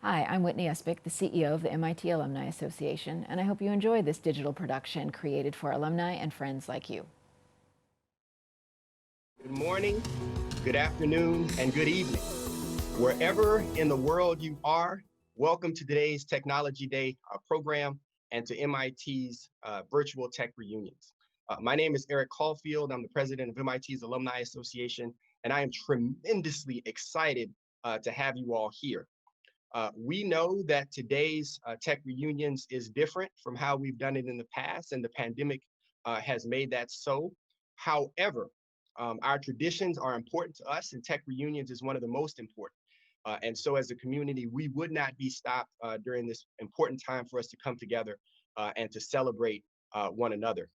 Hi, I'm Whitney Espich, the CEO of the MIT Alumni Association, and I hope you enjoy this digital production created for alumni and friends like you. Good morning, good afternoon, and good evening. Wherever in the world you are, welcome to today's Technology Day program and to MIT's virtual tech reunions. My name is Eric Caulfield. I'm the president of MIT's Alumni Association, and I am tremendously excited to have you all here. We know that today's tech reunions is different from how we've done it in the past, and the pandemic has made that so. However, our traditions are important to us, and tech reunions is one of the most important. And so as a community, we would not be stopped during this important time for us to come together and to celebrate one another.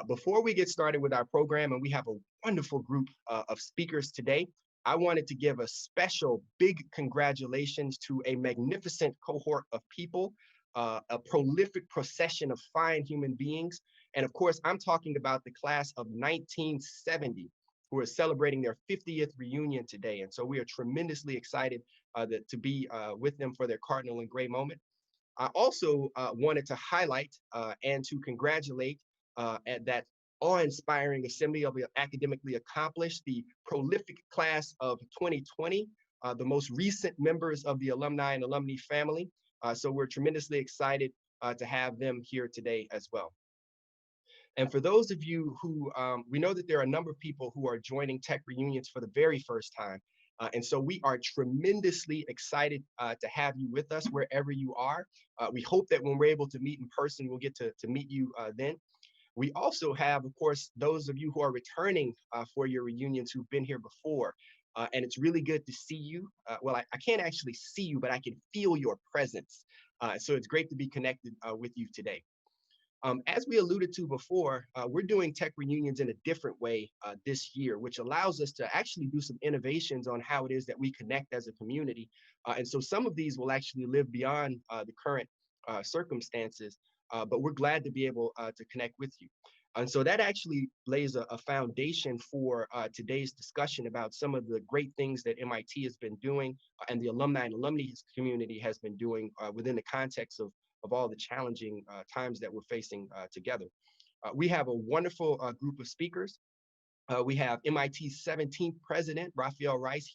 Before we get started with our program, and we have a wonderful group of speakers today, I wanted to give a special big congratulations to a magnificent cohort of people, a prolific procession of fine human beings. And of course, I'm talking about the class of 1970, who are celebrating their 50th reunion today. And so we are tremendously excited to be with them for their Cardinal and Gray moment. I also wanted to highlight and to congratulate at that awe-inspiring assembly of the academically accomplished, the prolific class of 2020, the most recent members of the alumni and alumni family. So we're tremendously excited to have them here today as well. And for those of you who, we know that there are a number of people who are joining tech reunions for the very first time. And so we are tremendously excited to have you with us wherever you are. We hope that when we're able to meet in person, we'll get to meet you then. We also have, of course, those of you who are returning for your reunions who've been here before. And it's really good to see you. Well, I can't actually see you, but I can feel your presence. So it's great to be connected with you today. As we alluded to before, we're doing tech reunions in a different way this year, which allows us to actually do some innovations on how it is that we connect as a community. And so some of these will actually live beyond the current circumstances, but we're glad to be able to connect with you. And so that actually lays a foundation for today's discussion about some of the great things that MIT has been doing and the alumni and alumni community has been doing within the context of all the challenging times that we're facing together. We have a wonderful group of speakers. We have MIT's 17th president, Rafael Reif,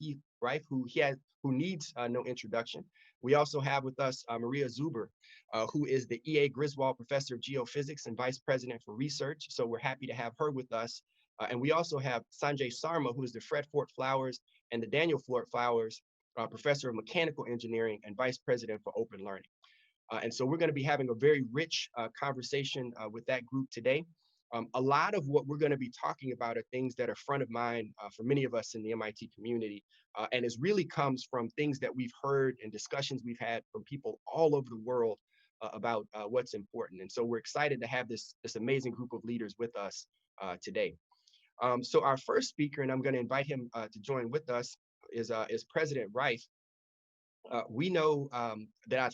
who needs no introduction. We also have with us Maria Zuber, who is the E.A. Griswold Professor of Geophysics and Vice President for Research. So we're happy to have her with us. And we also have Sanjay Sarma, who is the Fred Fort Flowers and the Daniel Fort Flowers Professor of Mechanical Engineering and Vice President for Open Learning. And so we're going to be having a very rich conversation with that group today. A lot of what we're going to be talking about are things that are front of mind for many of us in the MIT community. And it really comes from things that we've heard and discussions we've had from people all over the world about what's important. And so we're excited to have this amazing group of leaders with us today. So our first speaker, and I'm going to invite him to join with us, is President Reif. We know that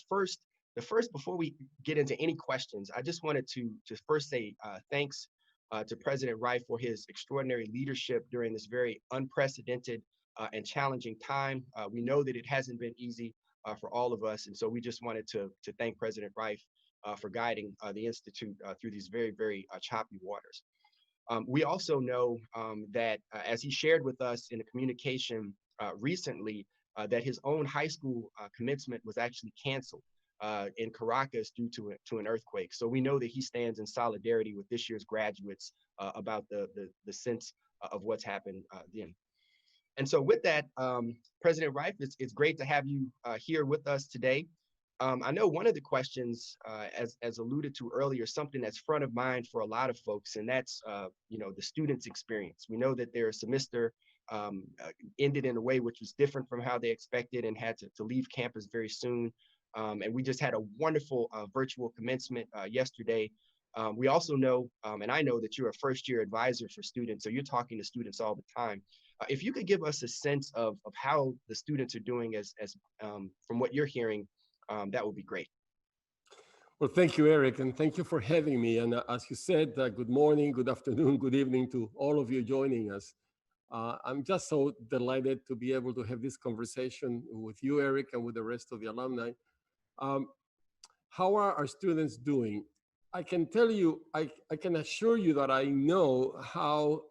before we get into any questions, I just wanted to first say thanks to President Reif for his extraordinary leadership during this very unprecedented and challenging time. We know that it hasn't been easy for all of us, and so we just wanted to thank President Reif for guiding the Institute through these very, very choppy waters. We also know that as he shared with us in a communication recently, that his own high school commencement was actually canceled in Caracas due to an earthquake. So we know that he stands in solidarity with this year's graduates about the sense of what's happened then. And so with that, President Reif, it's great to have you here with us today. I know one of the questions, as alluded to earlier, something that's front of mind for a lot of folks, and that's the student's experience. We know that their semester ended in a way which was different from how they expected and had to leave campus very soon. And we just had a wonderful virtual commencement yesterday. We also know, and I know that you're a first-year advisor for students, so you're talking to students all the time. If you could give us a sense of how the students are doing as from what you're hearing, that would be great. Well, thank you, Eric, and thank you for having me. And as you said, good morning, good afternoon, good evening to all of you joining us. I'm just so delighted to be able to have this conversation with you, Eric, and with the rest of the alumni. Um, how are our students doing? I can tell you, I can assure you that I know how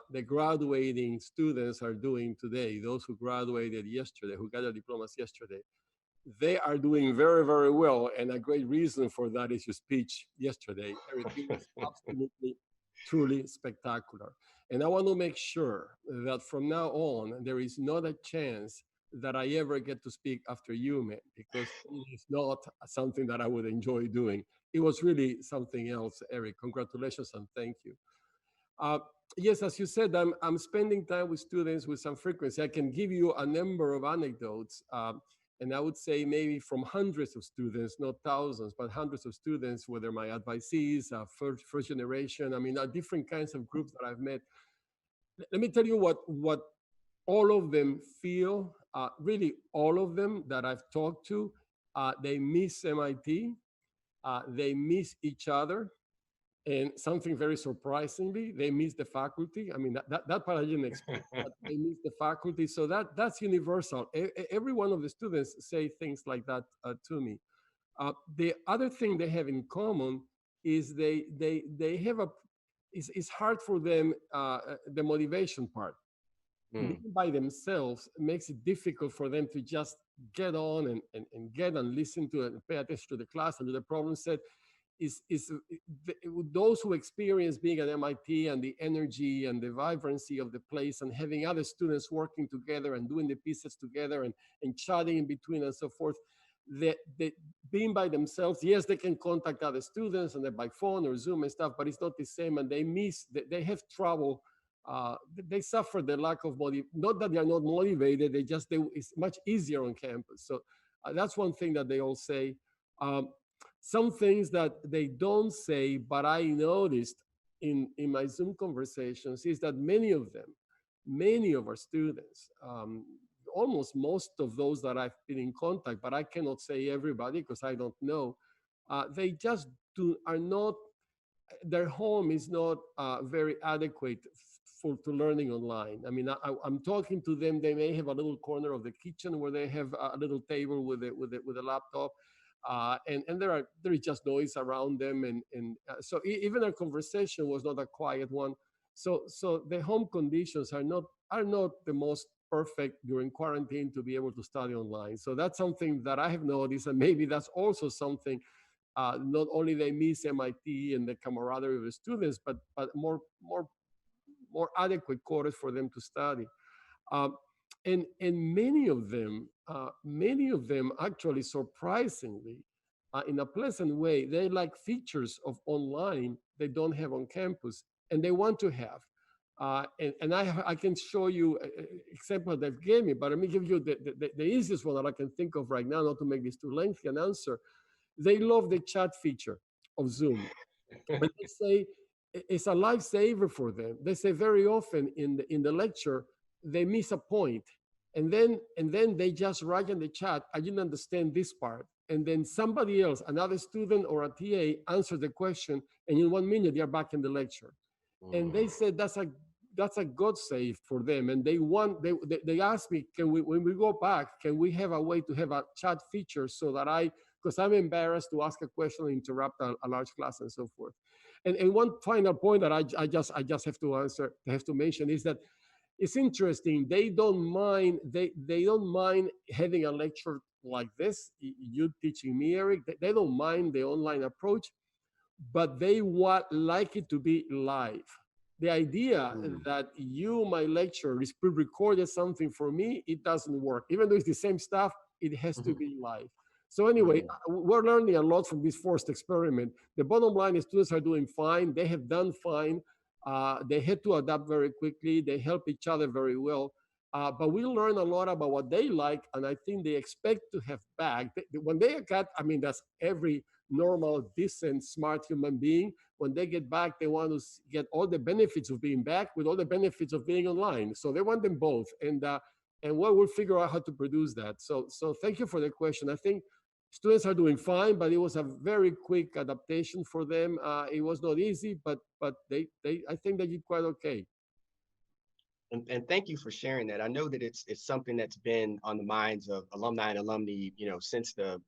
the graduating students are doing today, those who graduated yesterday, who got their diplomas yesterday. They are doing very, very well. And a great reason for that is your speech yesterday, Eric. It was absolutely, truly spectacular. And I want to make sure that from now on, there is not a chance that I ever get to speak after you, man, because it is not something that I would enjoy doing. It was really something else, Eric. Congratulations and thank you. Uh, yes, as you said, I'm spending time with students with some frequency. I can give you a number of anecdotes, and I would say maybe from hundreds of students, not thousands, but hundreds of students, whether my advisees, first generation, I mean, different kinds of groups that I've met. Let me tell you what all of them feel, really all of them that I've talked to, they miss MIT, they miss each other, and something very surprisingly, they miss the faculty. I mean, that part I didn't expect, but they miss the faculty. So that's universal. Every one of the students say things like that to me. The other thing they have in common is they have it's hard for them, the motivation part. Being by themselves makes it difficult for them to just get on and get and listen to it and pay attention to the class and do the problem set. Those who experience being at MIT and the energy and the vibrancy of the place and having other students working together and doing the pieces together and chatting in between and so forth, they being by themselves, yes, they can contact other students and they're by phone or Zoom and stuff, but it's not the same, and they have trouble. They suffer the lack of motivation. Not that they are not motivated, it's much easier on campus. So that's one thing that they all say. Some things that they don't say, but I noticed in my Zoom conversations, is that many of our students, almost most of those that I've been in contact, but I cannot say everybody because I don't know, they just are not, their home is not very adequate to learning online. I mean, I'm talking to them. They may have a little corner of the kitchen where they have a little table with a laptop, and there is just noise around them, and so even our conversation was not a quiet one. So the home conditions are not the most perfect during quarantine to be able to study online. So that's something that I have noticed, and maybe that's also something. Not only they miss MIT and the camaraderie of the students, but more adequate quarters for them to study. And many of them actually, surprisingly, in a pleasant way, they like features of online they don't have on campus, and they want to have. And I can show you an example they've gave me, but let me give you the easiest one that I can think of right now, not to make this too lengthy an answer. They love the chat feature of Zoom. But they say it's a lifesaver for them. They say very often in the lecture, they miss a point. And then they just write in the chat, I didn't understand this part. And then somebody else, another student or a TA, answers the question, and in 1 minute they're back in the lecture. And they said that's a God save for them. And they asked me, when we go back, can we have a way to have a chat feature so that because I'm embarrassed to ask a question and interrupt a large class and so forth. And one final point that I just have to mention is that it's interesting. They don't mind having a lecture like this. You teaching me, Eric. They don't mind the online approach, but they like it to be live. The idea that my lecture is pre-recorded something for me, it doesn't work. Even though it's the same stuff, it has to be live. So anyway, we're learning a lot from this forced experiment. The bottom line is students are doing fine. They have done fine. They had to adapt very quickly. They help each other very well. But we learn a lot about what they like, and I think they expect to have back. When they got, I mean, that's every normal, decent, smart human being. When they get back, they want to get all the benefits of being back with all the benefits of being online. So they want them both. And we'll figure out how to produce that. So thank you for the question. I think students are doing fine, but it was a very quick adaptation for them. It was not easy, but I think they did quite okay. And thank you for sharing that. I know that it's something that's been on the minds of alumni and alumni, since the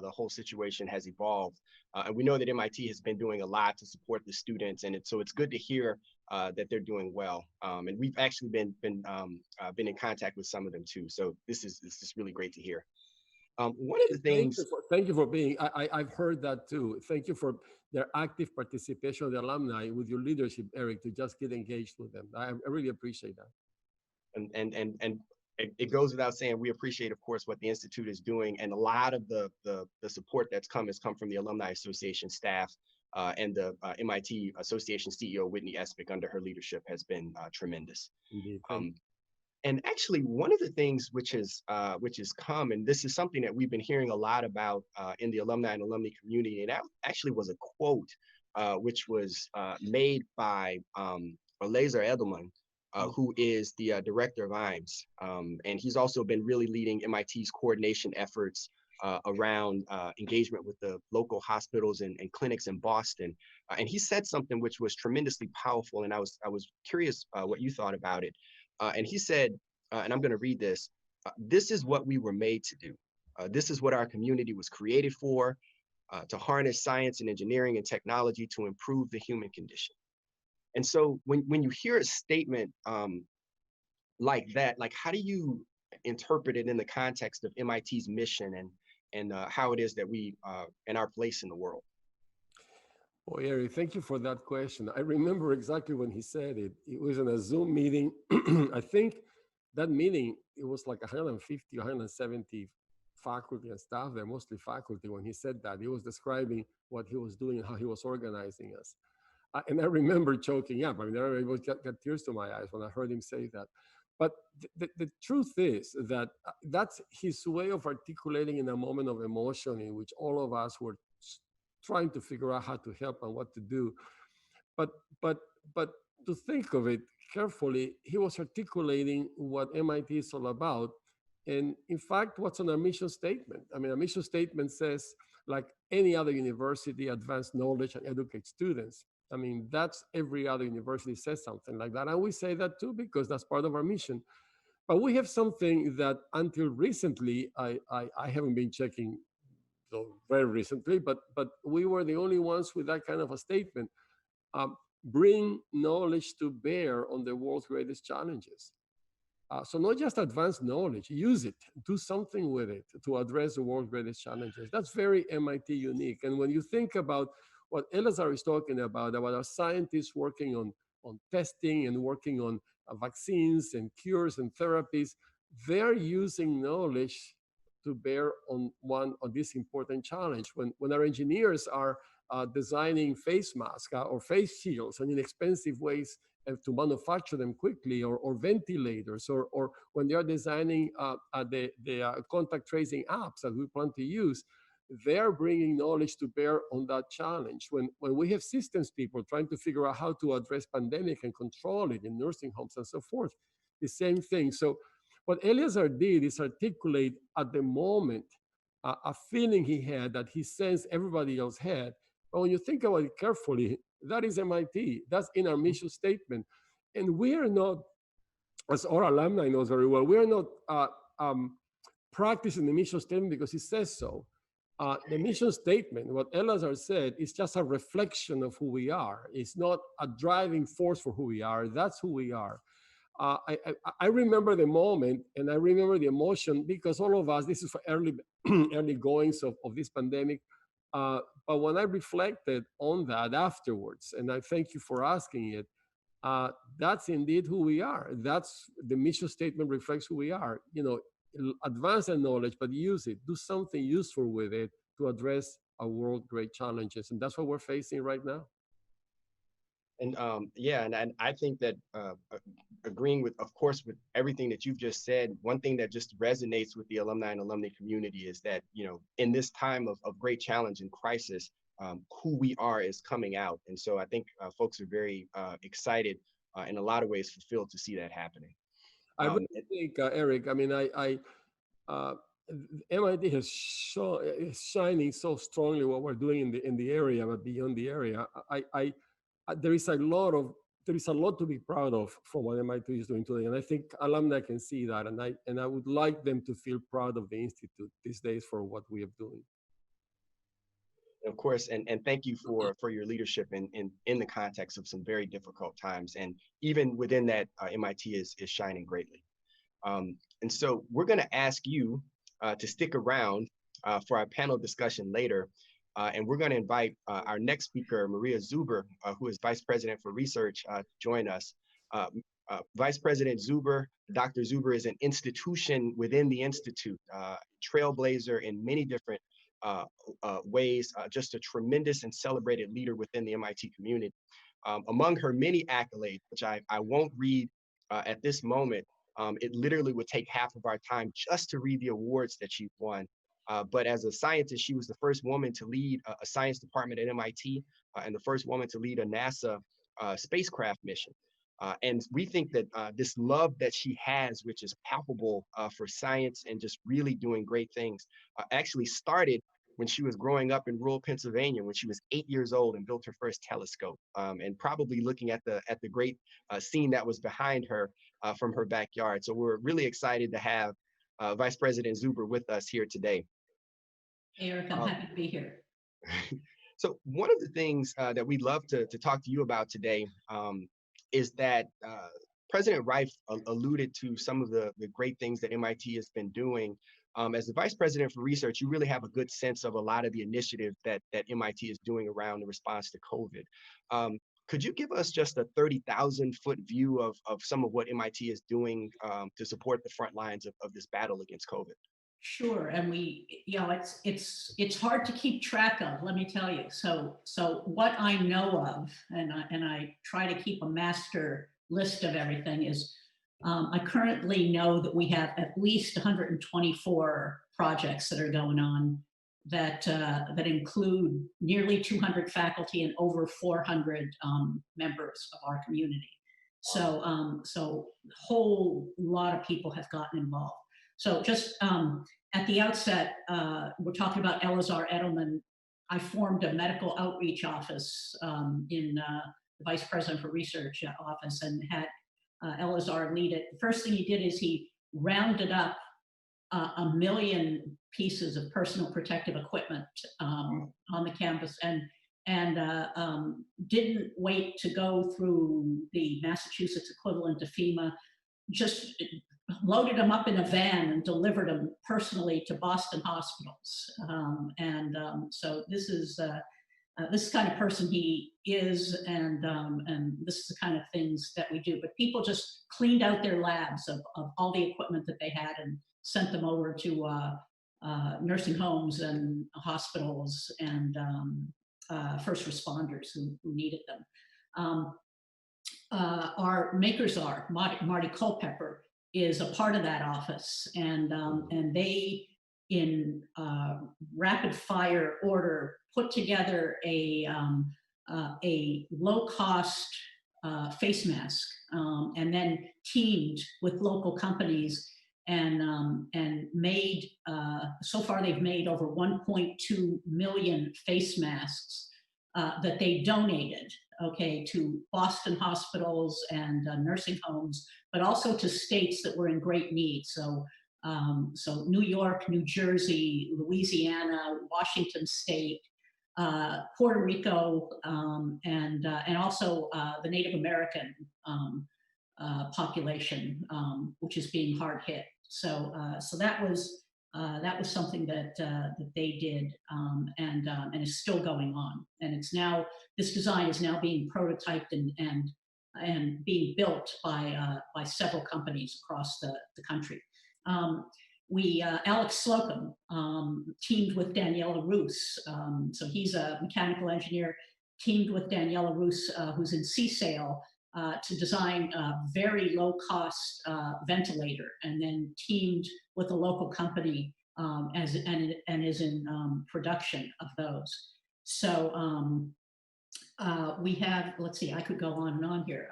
whole situation has evolved. And we know that MIT has been doing a lot to support the students, and so it's good to hear that they're doing well. And we've actually been in contact with some of them too. So this is really great to hear. One of the things. Thank you for being. I've heard that too. Thank you for their active participation of the alumni with your leadership, Eric, to just get engaged with them. I really appreciate that. And it goes without saying, we appreciate, of course, what the Institute is doing, and a lot of the support that's has come from the Alumni Association staff, and the MIT Association CEO Whitney Espic under her leadership has been tremendous. Indeed. And actually, one of the things which has come, and this is something that we've been hearing a lot about in the alumni and alumni community, and that actually was a quote which was made by Eliezer Edelman, who is the director of IMES. And he's also been really leading MIT's coordination efforts around engagement with the local hospitals and clinics in Boston. And he said something which was tremendously powerful, and I was curious what you thought about it. And he said, and I'm going to read this, this is what we were made to do. This is what our community was created for, to harness science and engineering and technology to improve the human condition. And so when you hear a statement like that, like, how do you interpret it in the context of MIT's mission and how it is that we and our place in the world? Well, Eric, thank you for that question. I remember exactly when he said it. It was in a Zoom meeting. I think that meeting, it was like 150, 170 faculty and staff there, mostly faculty. When he said that, he was describing what he was doing and how he was organizing us. And I remember choking up. I mean, I got tears to my eyes when I heard him say that. But the truth is that that's his way of articulating in a moment of emotion in which all of us were trying to figure out how to help and what to do. But to think of it carefully, he was articulating what MIT is all about. And in fact, what's on our mission statement? I mean, our mission statement says, like any other university, advance knowledge and educate students. I mean, that's every other university says something like that. And we say that too, because that's part of our mission. But we have something that until recently, I haven't been checking so very recently, but we were the only ones with that kind of a statement. Bring knowledge to bear on the world's greatest challenges. So not just advanced knowledge, use it, do something with it to address the world's greatest challenges. That's very MIT unique. And when you think about what Eliezer is talking about our scientists working on testing and working on vaccines and cures and therapies, they're using knowledge to bear on one of this important challenge. When our engineers are designing face masks or face shields and inexpensive ways to manufacture them quickly, or ventilators, or when they are designing the contact tracing apps that we plan to use, they're bringing knowledge to bear on that challenge. When we have systems people trying to figure out how to address pandemic and control it in nursing homes and so forth, the same thing. So what Eliezer did is articulate at the moment a feeling he had that he sensed everybody else had. But when you think about it carefully, that is MIT. That's in our mission statement. And we are not, as our alumni knows very well, we are not practicing the mission statement because he says so. The mission statement, what Eliezer said, is just a reflection of who we are. It's not a driving force for who we are. That's who we are. I remember the moment and I remember the emotion because all of us, this is for early goings of this pandemic. But when I reflected on that afterwards, and I thank you for asking it, that's indeed who we are. That's the mission statement reflects who we are. Advance the knowledge, but use it. Do something useful with it to address our world great challenges, and that's what we're facing right now. And and I think that agreeing with, of course, with everything that you've just said, one thing that just resonates with the alumni and alumni community is that, in this time of great challenge and crisis, who we are is coming out. And so I think folks are very excited, in a lot of ways fulfilled to see that happening. I really think, Eric, I mean, MIT is shining so strongly what we're doing in the area, but beyond the area. There is a lot of there is a lot to be proud of from what MIT is doing today, and I think alumni can see that, and I would like them to feel proud of the institute these days for what we are doing. Of course, and thank you for your leadership in the context of some very difficult times, and even within that, MIT is shining greatly. And so we're going to ask you to stick around for our panel discussion later, and we're going to invite our next speaker, Maria Zuber, who is Vice President for Research, to join us. Vice President Zuber, Dr. Zuber is an institution within the Institute, trailblazer in many different ways, just a tremendous and celebrated leader within the MIT community. Among her many accolades, which I won't read at this moment, it literally would take half of our time just to read the awards that she won. But as a scientist, she was the first woman to lead a science department at MIT and the first woman to lead a NASA spacecraft mission. And we think that this love that she has, which is palpable for science and just really doing great things, actually started when she was growing up in rural Pennsylvania, when she was 8 years old and built her first telescope, and probably looking at the great scene that was behind her from her backyard. So we're really excited to have Vice President Zuber with us here today. Hey, Eric, I'm happy to be here. So one of the things that we'd love to talk to you about today is that President Reif alluded to some of the great things that MIT has been doing. As the Vice President for Research, you really have a good sense of a lot of the initiative that MIT is doing around the response to COVID. Could you give us just a 30,000-foot view of some of what MIT is doing to support the front lines of this battle against COVID? Sure, and it's hard to keep track of, let me tell you. So what I know of, and I try to keep a master list of everything, is I currently know that we have at least 124 projects that are going on that include nearly 200 faculty and over 400 members of our community. So a whole lot of people have gotten involved. So just at the outset, we're talking about Elazar Edelman. I formed a medical outreach office in the Vice President for Research office and had Elazar lead it. The first thing he did is he rounded up 1 million pieces of personal protective equipment on the campus and didn't wait to go through the Massachusetts equivalent to FEMA, just loaded them up in a van and delivered them personally to Boston hospitals. So this is the kind of person he is, and this is the kind of things that we do. But people just cleaned out their labs of all the equipment that they had and sent them over to nursing homes and hospitals and first responders who needed them. Our makers are Marty Culpepper is a part of that office, and they, in rapid fire order, put together a low cost face mask, and then teamed with local companies and made so far they've made over 1.2 million face masks that they donated, okay, to Boston hospitals and nursing homes, but also to states that were in great need. So New York, New Jersey, Louisiana, Washington State, Puerto Rico, and also the Native American population, which is being hard hit. So that was something that they did, and is still going on. And it's now, this design is now being prototyped and being built by several companies across the country. Alex Slocum teamed with Daniela Roos. So he's a mechanical engineer, teamed with Daniela Roos, who's in CSAIL, to design a very low cost ventilator, and then teamed with a local company and is in production of those. So we have, let's see, I could go on and on here.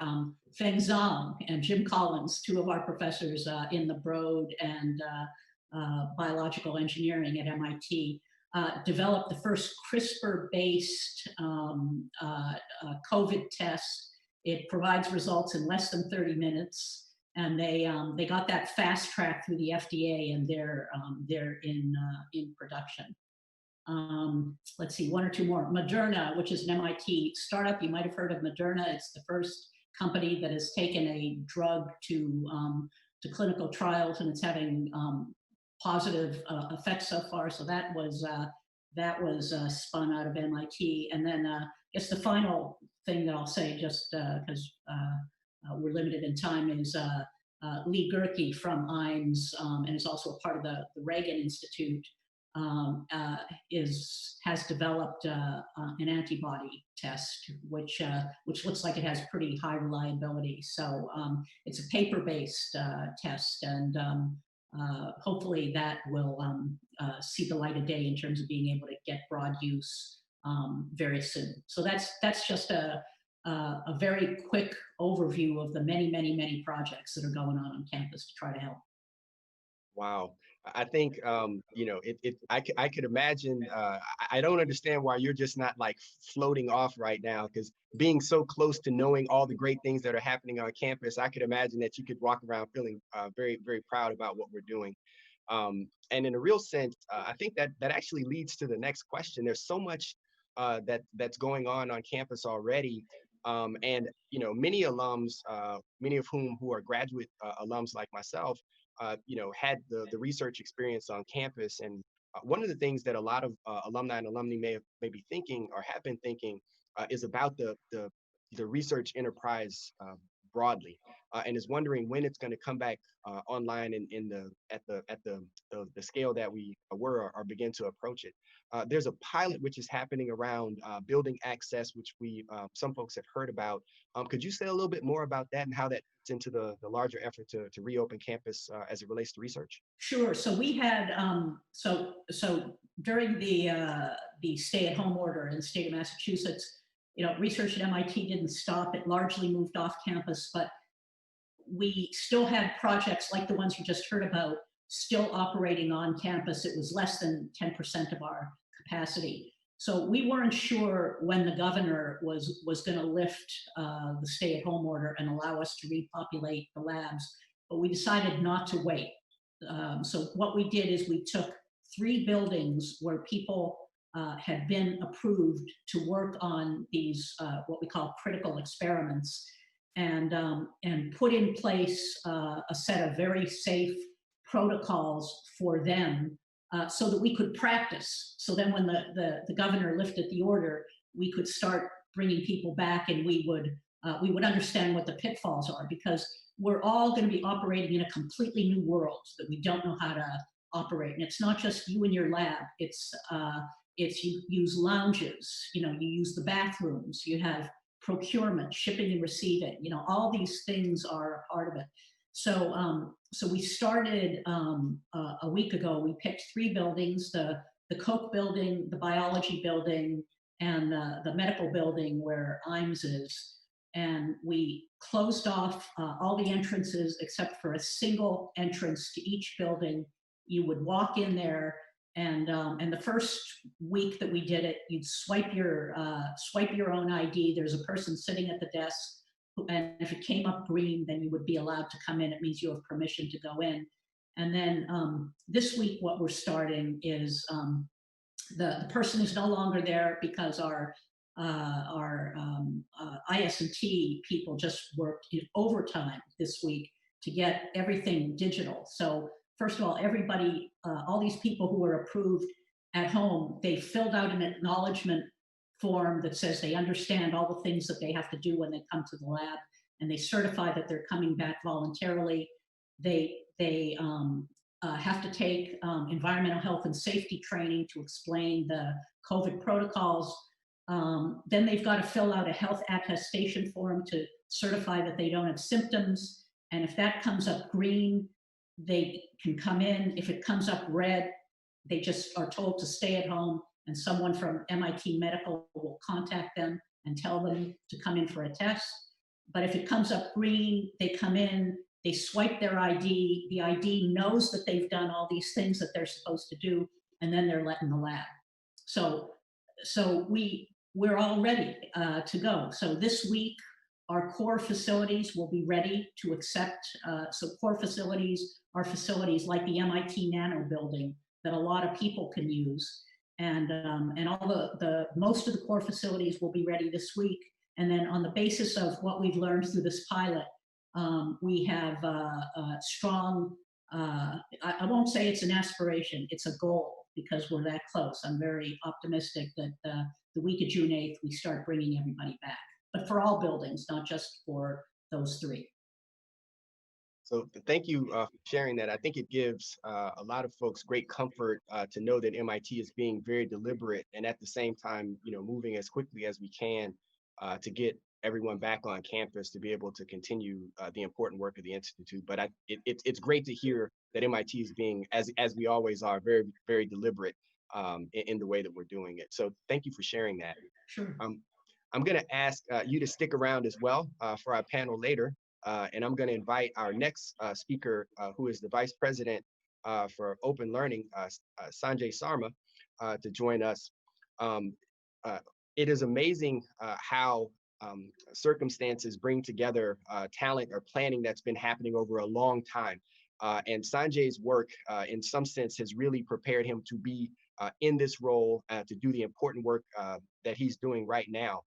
Feng Zhang and Jim Collins, two of our professors in the Broad and biological engineering at MIT, developed the first CRISPR-based COVID test. It provides results in less than 30 minutes, and they got that fast track through the FDA, and they're in production. Let's see, one or two more. Moderna, which is an MIT startup. You might have heard of Moderna. It's the first company that has taken a drug to clinical trials, and it's having positive effects so far. So that was spun out of MIT. And then I guess the final thing that I'll say, just because we're limited in time, is Lee Gerke from IMS, and is also a part of the Reagan Institute, has developed an antibody test, which looks like it has pretty high reliability. So it's a paper-based test, and hopefully that will see the light of day in terms of being able to get broad use very soon. So that's just a very quick overview of the many projects that are going on campus to try to help. Wow. I think, you know, I could imagine, I don't understand why you're just not like floating off right now, because being so close to knowing all the great things that are happening on campus, I could imagine that you could walk around feeling very proud about what we're doing. And in a real sense, I think that actually leads to the next question. There's so much that's going on campus already. And, you know, many alums, many of whom who are graduate alums like myself, you know, had the research experience on campus. And one of the things that a lot of alumni and alumni may be thinking or have been thinking is about the research enterprise broadly, and is wondering when it's going to come back online at the scale that we were or begin to approach it. There's a pilot which is happening around building access, which some folks have heard about. Could you say a little bit more about that and how that fits into the larger effort to reopen campus as it relates to research? Sure. So we had so during the stay-at-home order in the state of Massachusetts, you know, research at MIT didn't stop. It largely moved off campus, but we still had projects like the ones you just heard about still operating on campus. It was less than 10% of our capacity. So we weren't sure when the governor was going to lift the stay-at-home order and allow us to repopulate the labs, but we decided not to wait. So what we did is we took 3 buildings where people had been approved to work on these what we call critical experiments, and put in place a set of very safe protocols for them so that we could practice. So then when the governor lifted the order, we could start bringing people back, and we would understand what the pitfalls are, because we're all going to be operating in a completely new world that we don't know how to operate. And it's not just you and your lab. It's you use lounges, you know, you use the bathrooms, you have procurement, shipping and receiving, you know, all these things are a part of it. So so we started a week ago. We picked 3 buildings: the Koch building, the biology building, and the medical building where IMS is. And we closed off all the entrances except for a single entrance to each building. You would walk in there, and the first week that we did it, you'd swipe your own ID. There's a person sitting at the desk, and if it came up green, then you would be allowed to come in. It means you have permission to go in. And then this week, what we're starting is the person is no longer there because our IS&T people just worked in overtime this week to get everything digital. So first of all, everybody, all these people who were approved at home, they filled out an acknowledgement form that says they understand all the things that they have to do when they come to the lab, and they certify that they're coming back voluntarily. They have to take environmental health and safety training to explain the COVID protocols. Then they've got to fill out a health attestation form to certify that they don't have symptoms. And if that comes up green, they can come in. If it comes up red, they just are told to stay at home, and someone from MIT Medical will contact them and tell them to come in for a test. But if it comes up green, they come in, they swipe their ID, the ID knows that they've done all these things that they're supposed to do, and then they're let in the lab. So we're all ready to go. So this week, Our core facilities will be ready to accept. So core facilities are facilities like the MIT Nano building that a lot of people can use. And all the most of the core facilities will be ready this week. And then on the basis of what we've learned through this pilot, we have a strong, I won't say it's an aspiration, it's a goal because we're that close. I'm very optimistic that the week of June 8th, we start bringing everybody back, but for all buildings, not just for those three. So thank you for sharing that. I think it gives a lot of folks great comfort to know that MIT is being very deliberate and at the same time, moving as quickly as we can to get everyone back on campus to be able to continue the important work of the Institute. But it's great to hear that MIT is being, as we always are, very, very deliberate in the way that we're doing it. So thank you for sharing that. Sure. I'm going to ask you to stick around as well for our panel later. And I'm going to invite our next speaker, who is the Vice President for Open Learning, Sanjay Sarma, to join us. It is amazing how circumstances bring together talent or planning that's been happening over a long time. And Sanjay's work, in some sense, has really prepared him to be in this role, to do the important work that he's doing right now.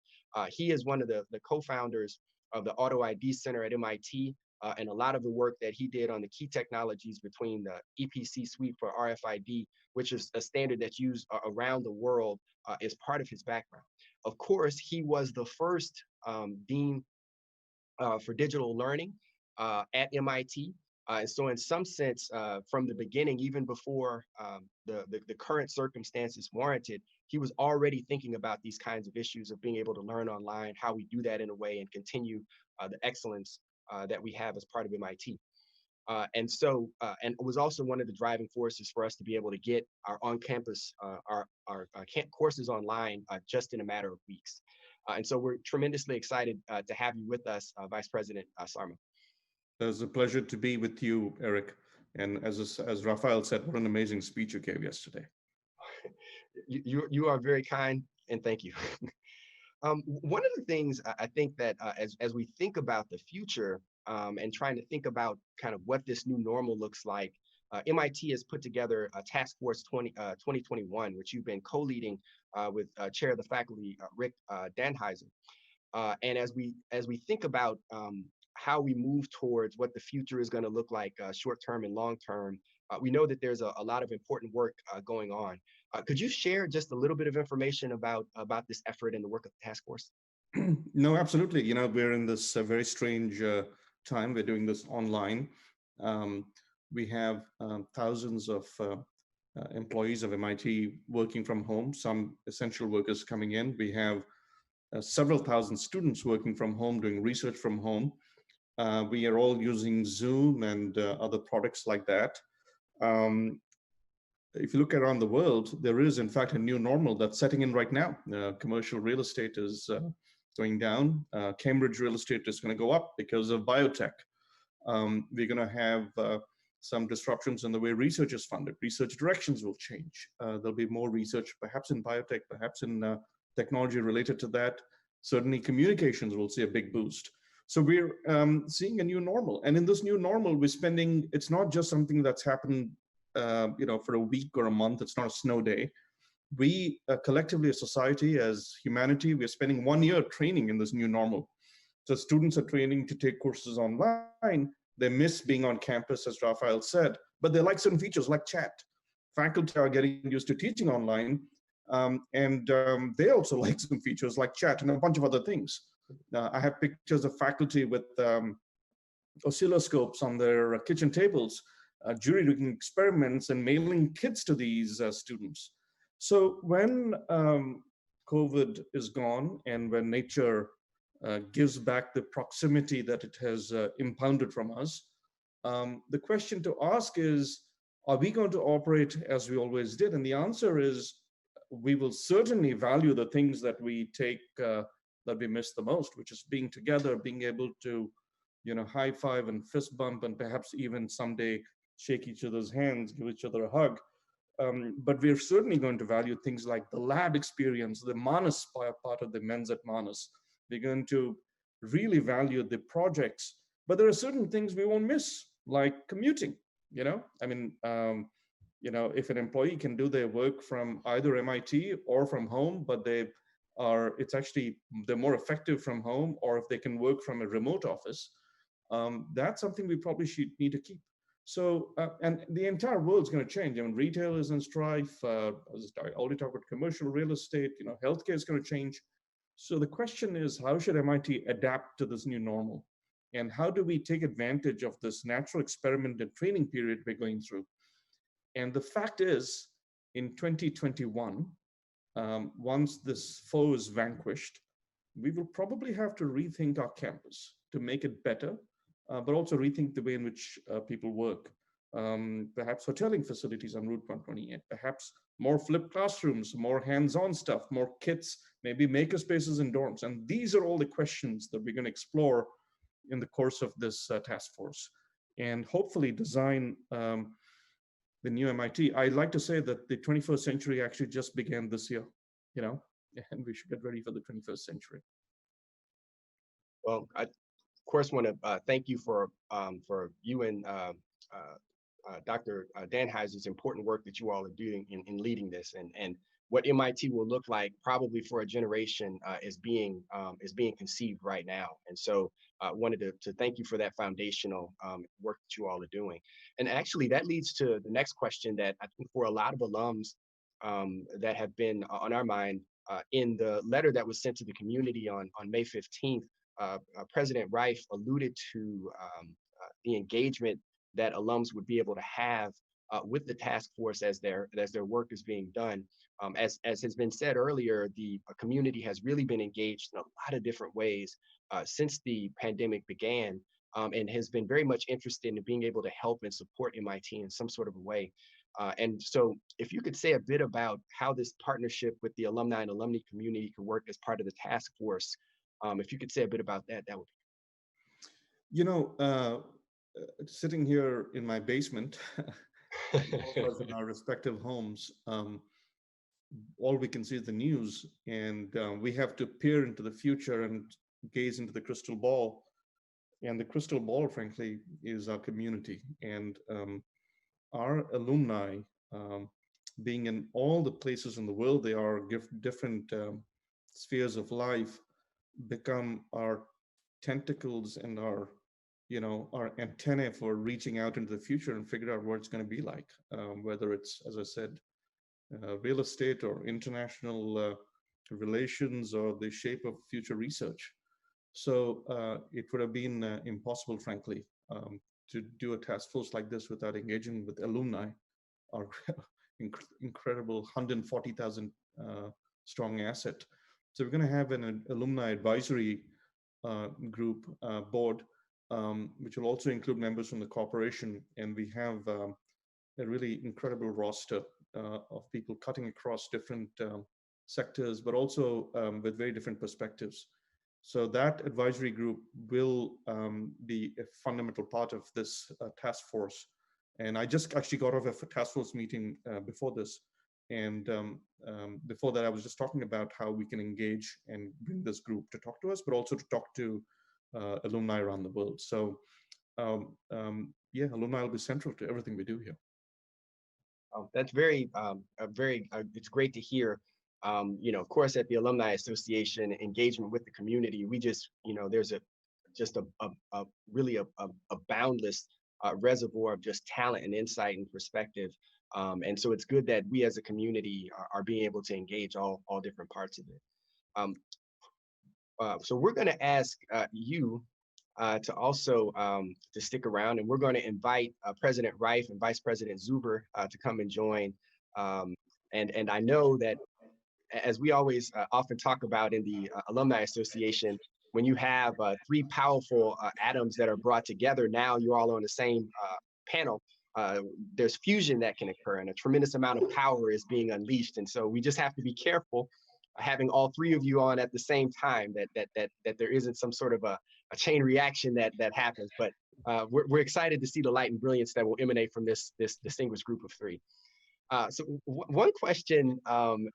He is one of the co-founders of the Auto ID Center at MIT, and a lot of the work that he did on the key technologies between the EPC suite for RFID, which is a standard that's used around the world, is part of his background. Of course, he was the first dean for digital learning at MIT. And so in some sense, from the beginning, even before the current circumstances warranted, he was already thinking about these kinds of issues of being able to learn online, how we do that in a way and continue the excellence that we have as part of MIT. And it was also one of the driving forces for us to be able to get our on-campus, our courses online just in a matter of weeks. And so we're tremendously excited to have you with us, Vice President Sarma. It was a pleasure to be with you, Eric. And as Rafael said, what an amazing speech you gave yesterday. You are very kind, and thank you. One of the things I think that as we think about the future and trying to think about kind of what this new normal looks like, MIT has put together a Task Force 2021, which you've been co-leading with Chair of the Faculty, Rick Danheiser. And as we think about how we move towards what the future is going to look like short-term and long-term, we know that there's a lot of important work going on. Could you share just a little bit of information about this effort and the work of the task force? No, absolutely. We're in this very strange time. We're doing this online. We have thousands of employees of MIT working from home, some essential workers coming in. We have several thousand students working from home, doing research from home. We are all using Zoom and other products like that. If you look around the world, there is, in fact, a new normal that's setting in right now. Commercial real estate is going down. Cambridge real estate is going to go up because of biotech. We're going to have some disruptions in the way research is funded. Research directions will change. There'll be more research, perhaps in biotech, perhaps in technology related to that. Certainly communications will see a big boost. So we're seeing a new normal. And in this new normal, we're spending, it's not just something that's happened for a week or a month. It's not a snow day. We collectively as society, as humanity, we're spending 1 year training in this new normal. So students are training to take courses online. They miss being on campus, as Rafael said, but they like certain features like chat. Faculty are getting used to teaching online, and they also like some features like chat and a bunch of other things. I have pictures of faculty with oscilloscopes on their kitchen tables, jury rigging experiments and mailing kits to these students. So when COVID is gone and when nature gives back the proximity that it has impounded from us, the question to ask is, are we going to operate as we always did? And the answer is, we will certainly value the things that we take, that we miss the most, which is being together, being able to, high five and fist bump, and perhaps even someday shake each other's hands, give each other a hug. But we're certainly going to value things like the lab experience, the Manas part of the men's at Manas. We're going to really value the projects. But there are certain things we won't miss, like commuting. I mean, if an employee can do their work from either MIT or from home, but they're more effective from home, or if they can work from a remote office, that's something we probably should need to keep. So, and the entire world's going to change. I mean, retail is in strife. As I already talked about commercial real estate, healthcare is going to change. So the question is, how should MIT adapt to this new normal? And how do we take advantage of this natural experiment and training period we're going through? And the fact is, in 2021, once this foe is vanquished, we will probably have to rethink our campus to make it better, but also rethink the way in which people work. Perhaps hoteling facilities on Route 128, perhaps more flipped classrooms, more hands-on stuff, more kits, maybe maker spaces in dorms. And these are all the questions that we're going to explore in the course of this task force, and hopefully design the new MIT. I'd like to say that the 21st century actually just began this year, and we should get ready for the 21st century. Well, I, of course, want to thank you for you and Dr. Danheiser's important work that you all are doing in leading this, and what MIT will look like probably for a generation is being conceived right now. And so I wanted to thank you for that foundational work that you all are doing. And actually that leads to the next question that I think for a lot of alums that have been on our mind in the letter that was sent to the community on May 15th, President Reif alluded to the engagement that alums would be able to have with the task force as their work is being done. As has been said earlier, the community has really been engaged in a lot of different ways since the pandemic began, and has been very much interested in being able to help and support MIT in some sort of a way. And so if you could say a bit about how this partnership with the alumni and alumni community could work as part of the task force, if you could say a bit about that, that would be. Sitting here in my basement, all of us in our respective homes, all we can see is the news, and we have to peer into the future and gaze into the crystal ball. And the crystal ball, frankly, is our community. And our alumni, being in all the places in the world they are, different spheres of life, become our tentacles and our antennae for reaching out into the future and figure out what it's going to be like, whether it's, as I said, real estate or international relations or the shape of future research. So it would have been impossible, frankly, to do a task force like this without engaging with alumni, our incredible 140,000 strong asset. So we're going to have an alumni advisory group board, which will also include members from the corporation. And we have a really incredible roster of people cutting across different sectors, but also with very different perspectives. So that advisory group will be a fundamental part of this task force. And I just actually got off a task force meeting before this. And before that, I was just talking about how we can engage and bring this group to talk to us, but also to talk to alumni around the world. So yeah, alumni will be central to everything we do here. That's it's great to hear. Of course, at the Alumni Association, engagement with the community, we just, there's really a boundless reservoir of just talent and insight and perspective. And so it's good that we as a community are being able to engage all different parts of it. So we're going to ask you to also to stick around, and we're going to invite President Reif and Vice President Zuber to come and join. And I know that, as we always often talk about in the Alumni Association, when you have three powerful atoms that are brought together, now you're all on the same panel. There's fusion that can occur, and a tremendous amount of power is being unleashed. And so we just have to be careful having all three of you on at the same time, that there isn't some sort of a chain reaction that happens. But we're excited to see the light and brilliance that will emanate from this distinguished group of three. One question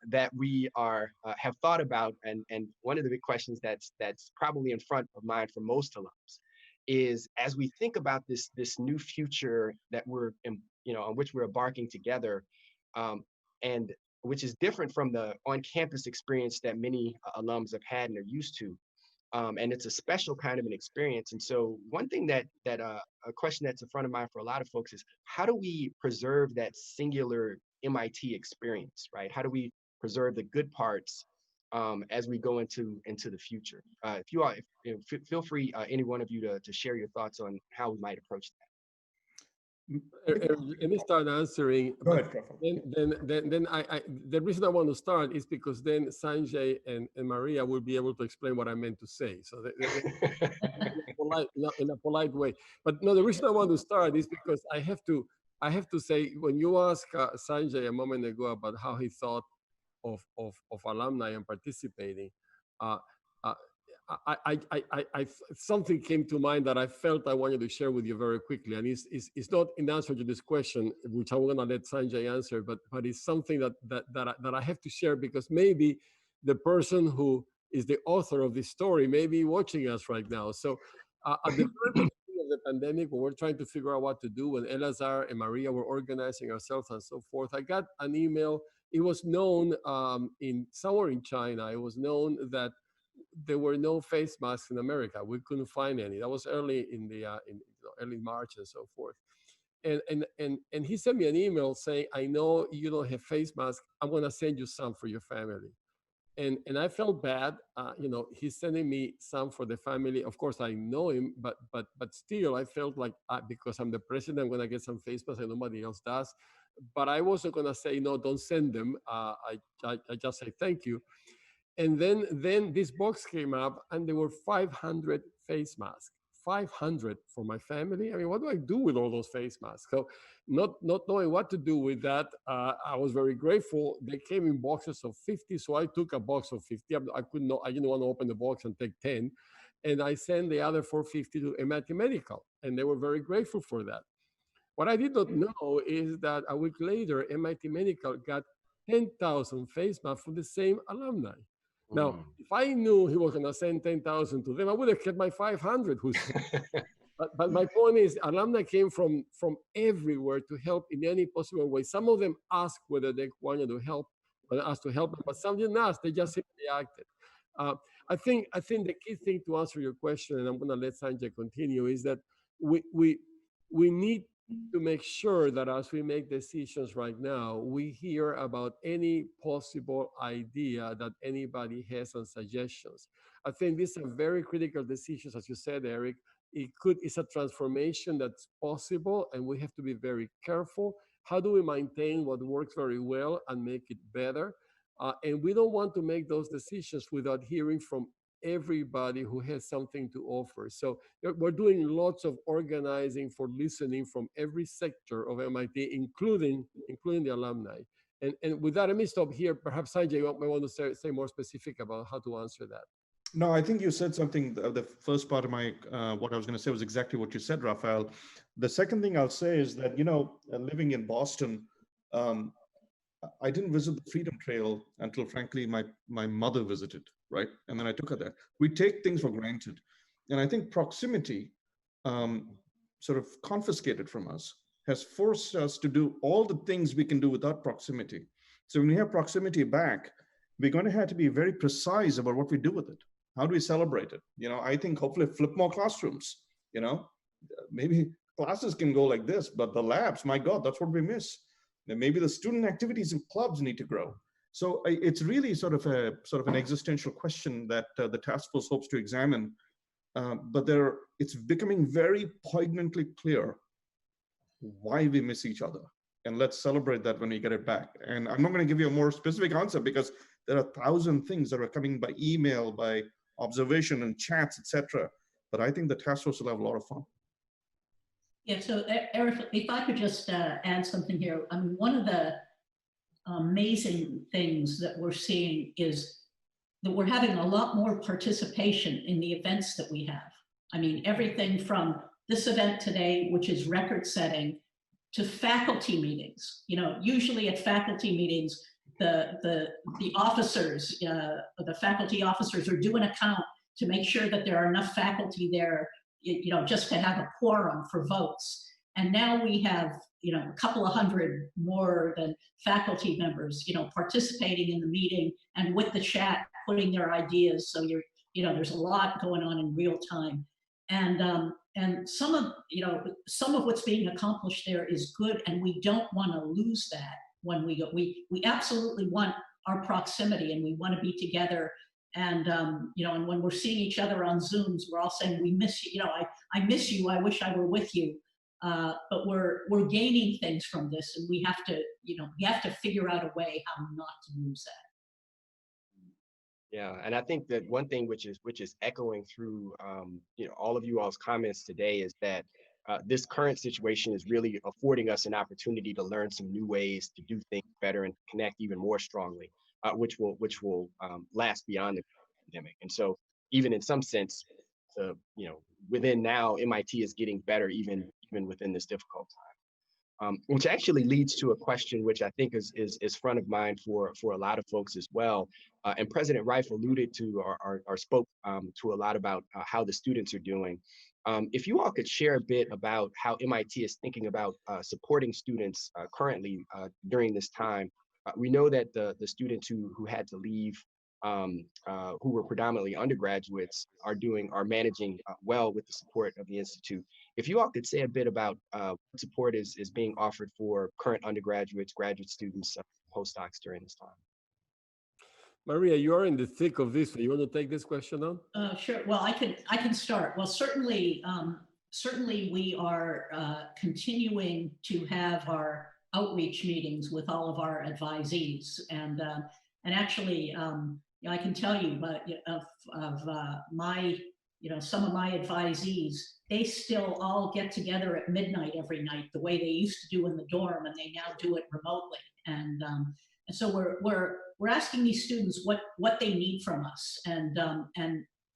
that we are have thought about, and one of the big questions that's probably in front of mind for most alums, is as we think about this new future that on which we're embarking together, and which is different from the on-campus experience that many alums have had and are used to. And it's a special kind of an experience. And so one thing that a question that's in front of mind for a lot of folks is, how do we preserve that singular MIT experience, right? How do we preserve the good parts as we go into the future? If you are, feel free, any one of you to share your thoughts on how we might approach that. Let me start answering. Go ahead, Praful. Then the reason I want to start is because then Sanjay and Maria will be able to explain what I meant to say. So in a polite way. But no, the reason I want to start is because I have to say, when you asked Sanjay a moment ago about how he thought of alumni and participating, something came to mind that I felt I wanted to share with you very quickly, and it's not in answer to this question, which I'm going to let Sanjay answer, but it's something that I have to share, because maybe the person who is the author of this story may be watching us right now. So at the very beginning of the pandemic, when we're trying to figure out what to do, when Elazar and Maria were organizing ourselves and so forth, I got an email. It was known somewhere in China, it was known that there were no face masks in America. We couldn't find any. That was early in early March and so forth. And he sent me an email saying, I know you don't have face masks. I'm going to send you some for your family. And I felt bad. He's sending me some for the family. Of course, I know him, but still, I felt like because I'm the president, I'm going to get some face masks and nobody else does. But I wasn't going to say, no, don't send them. I just say thank you. And then this box came up, and there were 500 face masks, 500 for my family. I mean, what do I do with all those face masks? So not knowing what to do with that, I was very grateful. They came in boxes of 50, so I took a box of 50. I didn't want to open the box and take 10. And I sent the other 450 to MIT Medical, and they were very grateful for that. What I did not know is that a week later, MIT Medical got 10,000 face masks from the same alumni. Now, if I knew he was going to send 10,000 to them, I would have kept my 500. But my point is, alumni came from everywhere to help in any possible way. Some of them asked whether they wanted to help, asked to help them, but some didn't ask. They just simply acted. I think the key thing to answer your question, and I'm going to let Sanjay continue, is that we need to make sure that as we make decisions right now, we hear about any possible idea that anybody has and suggestions. I think these are very critical decisions, as you said, Eric. It's a transformation that's possible, and we have to be very careful. How do we maintain what works very well and make it better? And we don't want to make those decisions without hearing from everybody who has something to offer. So we're doing lots of organizing for listening from every sector of MIT, including the alumni. And with that, let me stop here. Perhaps Sanjay may want to say more specific about how to answer that. No, I think you said something. The first part of my what I was going to say was exactly what you said, Rafael. The second thing I'll say is that, living in Boston, I didn't visit the Freedom Trail until, frankly, my mother visited, right? And then I took her there. We take things for granted. And I think proximity, sort of confiscated from us, has forced us to do all the things we can do without proximity. So when we have proximity back, we're going to have to be very precise about what we do with it. How do we celebrate it? I think hopefully flip more classrooms, maybe classes can go like this, but the labs, my God, that's what we miss. And maybe the student activities and clubs need to grow. So it's really sort of an existential question that the task force hopes to examine. But it's becoming very poignantly clear why we miss each other. And let's celebrate that when we get it back. And I'm not going to give you a more specific answer because there are 1,000 things that are coming by email, by observation and chats, etc. But I think the task force will have a lot of fun. Yeah, so Eric, if I could just add something here. I mean, one of the amazing things that we're seeing is that we're having a lot more participation in the events that we have. I mean, everything from this event today, which is record setting, to faculty meetings. You know, usually at faculty meetings, the officers, the faculty officers are doing a count to make sure that there are enough faculty there, you know, just to have a quorum for votes. And now we have, you know, a couple of hundred more than faculty members, you know, participating in the meeting and with the chat, putting their ideas. So you're, you know, there's a lot going on in real time. And some of, you know, some of what's being accomplished there is good, and we don't want to lose that when we go. We absolutely want our proximity, and we want to be together. And you know, and when we're seeing each other on Zooms, we're all saying we miss you. You know, I miss you. I wish I were with you. But we're gaining things from this, and we have to, you know, we have to figure out a way how not to lose that. Yeah, and I think that one thing which is echoing through you know, all of you all's comments today is that this current situation is really affording us an opportunity to learn some new ways to do things better and connect even more strongly, which will last beyond the pandemic. And so, even in some sense, you know, within now, MIT is getting better even within this difficult time. Which actually leads to a question which I think is front of mind for a lot of folks as well. And President Rife alluded to or spoke to a lot about how the students are doing. If you all could share a bit about how MIT is thinking about supporting students currently during this time. We know that the students who had to leave, who were predominantly undergraduates, are managing well with the support of the Institute. If you all could say a bit about what support is being offered for current undergraduates, graduate students, postdocs during this time. Maria, you are in the thick of this. You want to take this question on? Sure. Well, I can start. Well, certainly we are continuing to have our outreach meetings with all of our advisees, and actually, you know, I can tell you, but of my, you know, some of my advisees, they still all get together at midnight every night, the way they used to do in the dorm, and they now do it remotely. And so we're asking these students what they need from us, and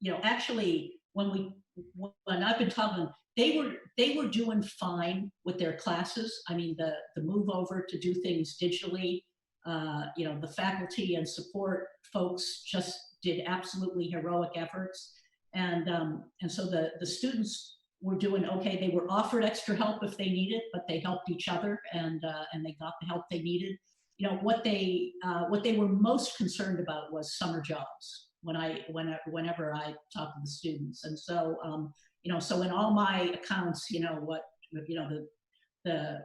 you know, actually, when I've been talking, they were doing fine with their classes. I mean, the move over to do things digitally, you know, the faculty and support folks just did absolutely heroic efforts, and so the students were doing okay. They were offered extra help if they needed, but they helped each other, and they got the help they needed. You know, what they were most concerned about was summer jobs whenever I talk to the students. And so you know, so in all my accounts, you know, the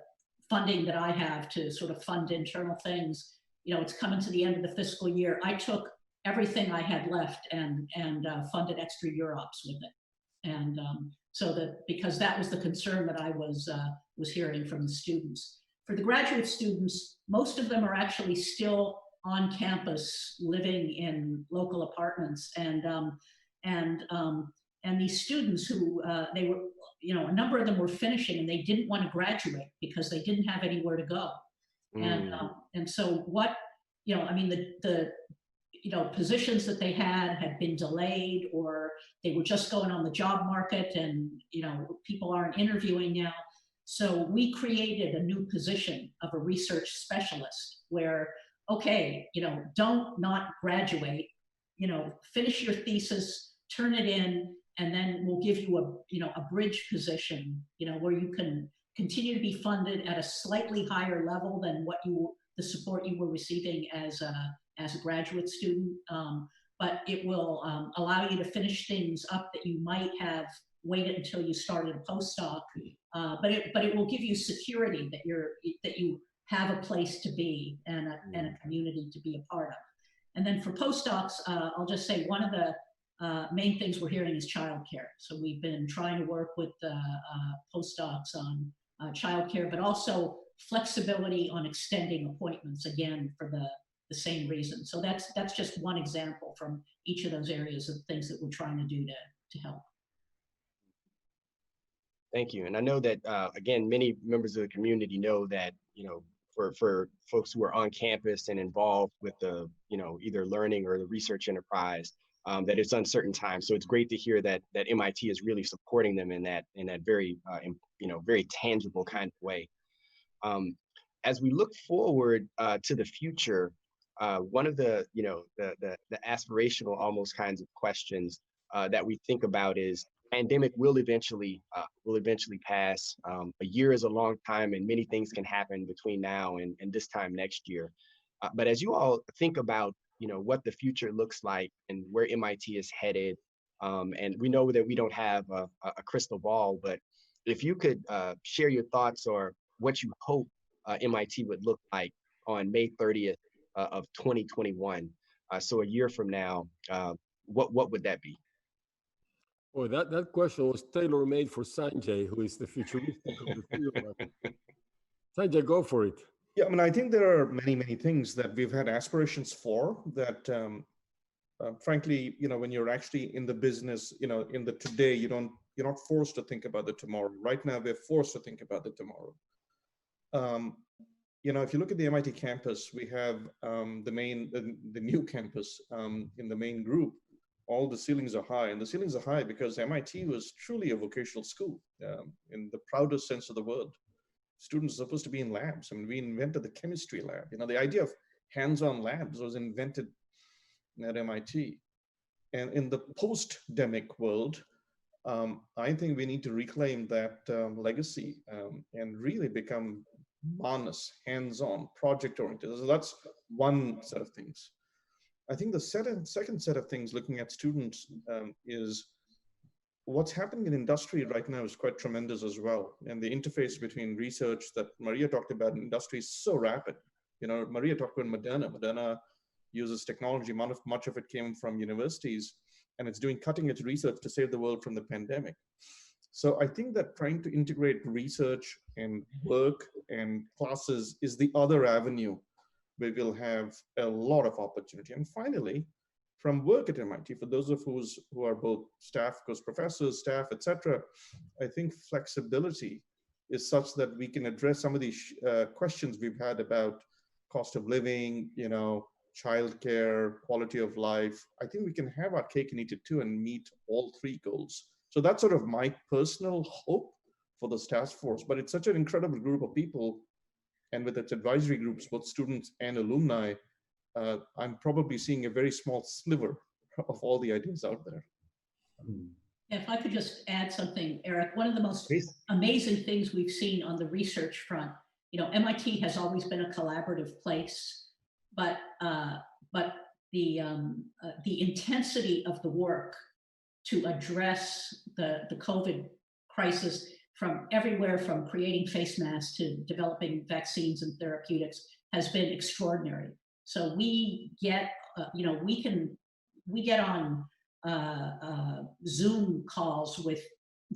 funding that I have to sort of fund internal things, you know, it's coming to the end of the fiscal year. I took everything I had left and funded extra UROPs with it. And so that, because that was the concern that I was hearing from the students. For the graduate students, most of them are actually still on campus living in local apartments. And these students who they were, you know, a number of them were finishing and they didn't want to graduate because they didn't have anywhere to go. And so what, you know, I mean, the you know, positions that they had been delayed, or they were just going on the job market, and, you know, people aren't interviewing now. So we created a new position of a research specialist where, okay, you know, don't not graduate, you know, finish your thesis, turn it in, and then we'll give you a, you know, a bridge position, you know, where you can continue to be funded at a slightly higher level than what the support you were receiving as a graduate student. But it will allow you to finish things up that you might have waited until you started a postdoc. But it will give you security that you have a place to be and a community to be a part of. And then for postdocs, I'll just say one of the main things we're hearing is childcare. So we've been trying to work with postdocs on childcare, but also flexibility on extending appointments, again, for the same reason. So that's just one example from each of those areas of things that we're trying to do to help. Thank you. And I know that, again, many members of the community know that, you know, for folks who are on campus and involved with the, you know, either learning or the research enterprise, that it's uncertain times. So it's great to hear that MIT is really supporting them in that very, you know, very tangible kind of way. Um, as we look forward to the future, one of the the aspirational almost kinds of questions that we think about is pandemic will eventually pass. A year is a long time, and many things can happen between now and this time next year. But as you all think about what the future looks like and where MIT is headed, and we know that we don't have a crystal ball, but if you could share your thoughts or what you hope MIT would look like on May 30th of 2021. So a year from now, what would that be? Well, that question was tailor-made for Sanjay, who is the futuristic of the three of us. Sanjay, go for it. Yeah, I mean, I think there are many, many things that we've had aspirations for that, frankly, when you're actually in the business, in the today, you're not forced to think about the tomorrow. Right now, we're forced to think about the tomorrow. If you look at the MIT campus, we have the new campus in the main group. All the ceilings are high, and the ceilings are high because MIT was truly a vocational school in the proudest sense of the word. Students are supposed to be in labs. I mean, we invented the chemistry lab. The idea of hands-on labs was invented at MIT. And in the post-demic world, I think we need to reclaim that legacy and really become honest, hands-on, project-oriented. So that's one set of things. I think the second set of things looking at students is what's happening in industry right now is quite tremendous as well. And the interface between research that Maria talked about in industry is so rapid. Maria talked about Moderna. Moderna uses technology. Much of it came from universities, and it's doing cutting edge research to save the world from the pandemic. So I think that trying to integrate research and work and classes is the other avenue where we'll have a lot of opportunity. And finally, from work at MIT, for those of us who are both staff, of course, professors, staff, etc., I think flexibility is such that we can address some of these questions we've had about cost of living, childcare, quality of life. I think we can have our cake and eat it too and meet all three goals. So that's sort of my personal hope for this task force. But it's such an incredible group of people, and with its advisory groups, both students and alumni, I'm probably seeing a very small sliver of all the ideas out there. If I could just add something, Eric, one of the most Please. amazing things we've seen on the research front, MIT has always been a collaborative place, but the intensity of the work to address the COVID crisis from everywhere, from creating face masks to developing vaccines and therapeutics, has been extraordinary. So we get, we get on Zoom calls with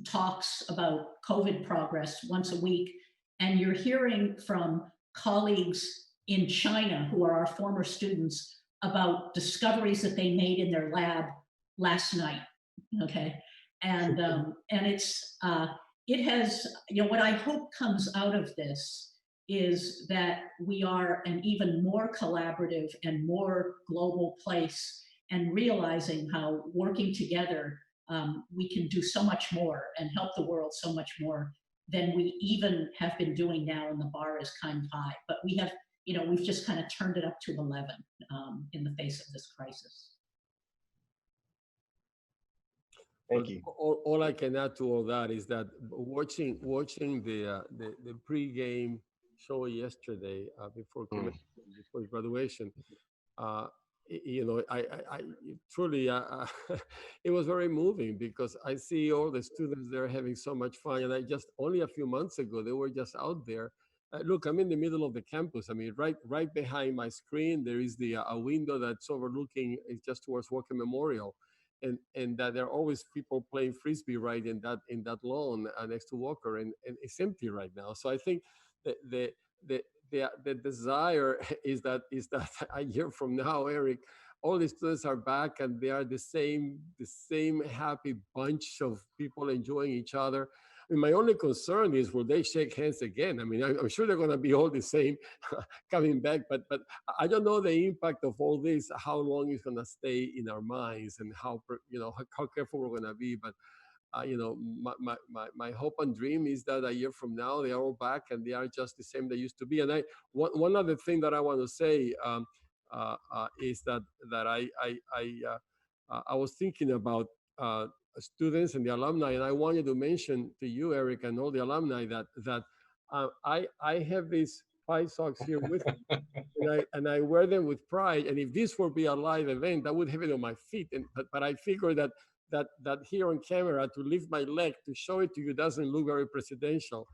talks about COVID progress once a week, and you're hearing from colleagues in China who are our former students about discoveries that they made in their lab last night. Okay, and it's it has, what I hope comes out of this is that we are an even more collaborative and more global place, and realizing how working together we can do so much more and help the world so much more than we even have been doing now, and the bar is kind of high. But we have, we've just kind of turned it up to 11 in the face of this crisis. Thank you. All I can add to all that is that watching the pre-game show yesterday before graduation, I truly it was very moving, because I see all the students there having so much fun, and I just only a few months ago they were just out there. Look, I'm in the middle of the campus. I mean, right behind my screen there is a window that's overlooking, it's just towards Walker Memorial. And that there are always people playing frisbee right in that lawn next to Walker, and it's empty right now. So I think the desire is that a year from now, Eric, all the students are back and they are the same happy bunch of people enjoying each other. I mean, my only concern is, will they shake hands again? I mean, I'm sure they're going to be all the same coming back, but I don't know the impact of all this, how long it's going to stay in our minds, and how careful we're going to be. But my hope and dream is that a year from now they are all back and they are just the same they used to be. And one other thing that I want to say is that I was thinking about students and the alumni, and I wanted to mention to you, Eric, and all the alumni that I have these Pi socks here with me, and I wear them with pride. And if this were be a live event, I would have it on my feet. But I figure that here on camera to lift my leg to show it to you doesn't look very presidential.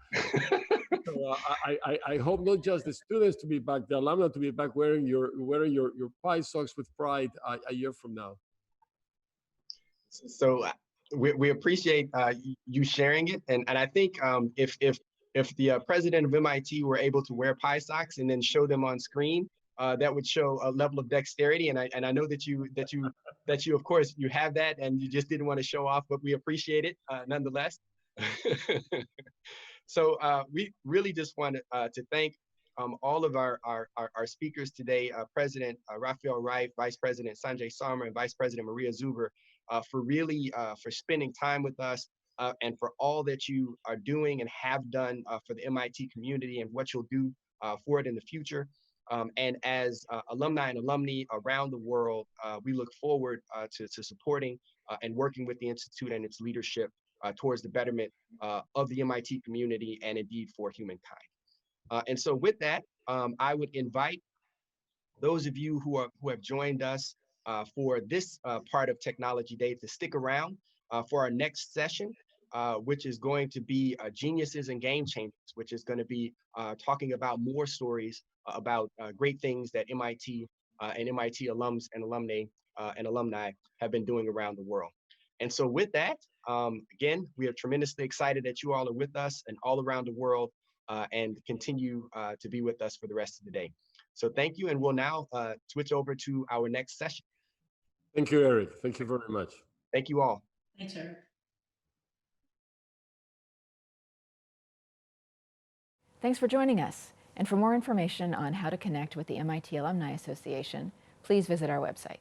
So I hope not just the students to be back, the alumni to be back wearing your Pi socks with pride a year from now. So we appreciate you sharing it, and I think if the president of MIT were able to wear Pi socks and then show them on screen, that would show a level of dexterity. And I know that you of course you have that, and you just didn't want to show off, but we appreciate it nonetheless. So we really just want to thank all of our speakers today, President Rafael Reif, Vice President Sanjay Sarma, and Vice President Maria Zuber, for really for spending time with us and for all that you are doing and have done for the MIT community and what you'll do for it in the future. And as alumni and alumni around the world, we look forward to supporting and working with the Institute and its leadership towards the betterment of the MIT community and indeed for humankind. And so with that, I would invite those of you who have joined us for this part of Technology Day to stick around for our next session, which is going to be Geniuses and Game Changers, which is going to be talking about more stories about great things that MIT and MIT alums and alumni have been doing around the world. And so with that, again, we are tremendously excited that you all are with us and all around the world and continue to be with us for the rest of the day. So thank you, and we'll now switch over to our next session. Thank you, Eric. Thank you very much. Thank you all. Thanks, Eric. Thanks for joining us. And for more information on how to connect with the MIT Alumni Association, please visit our website.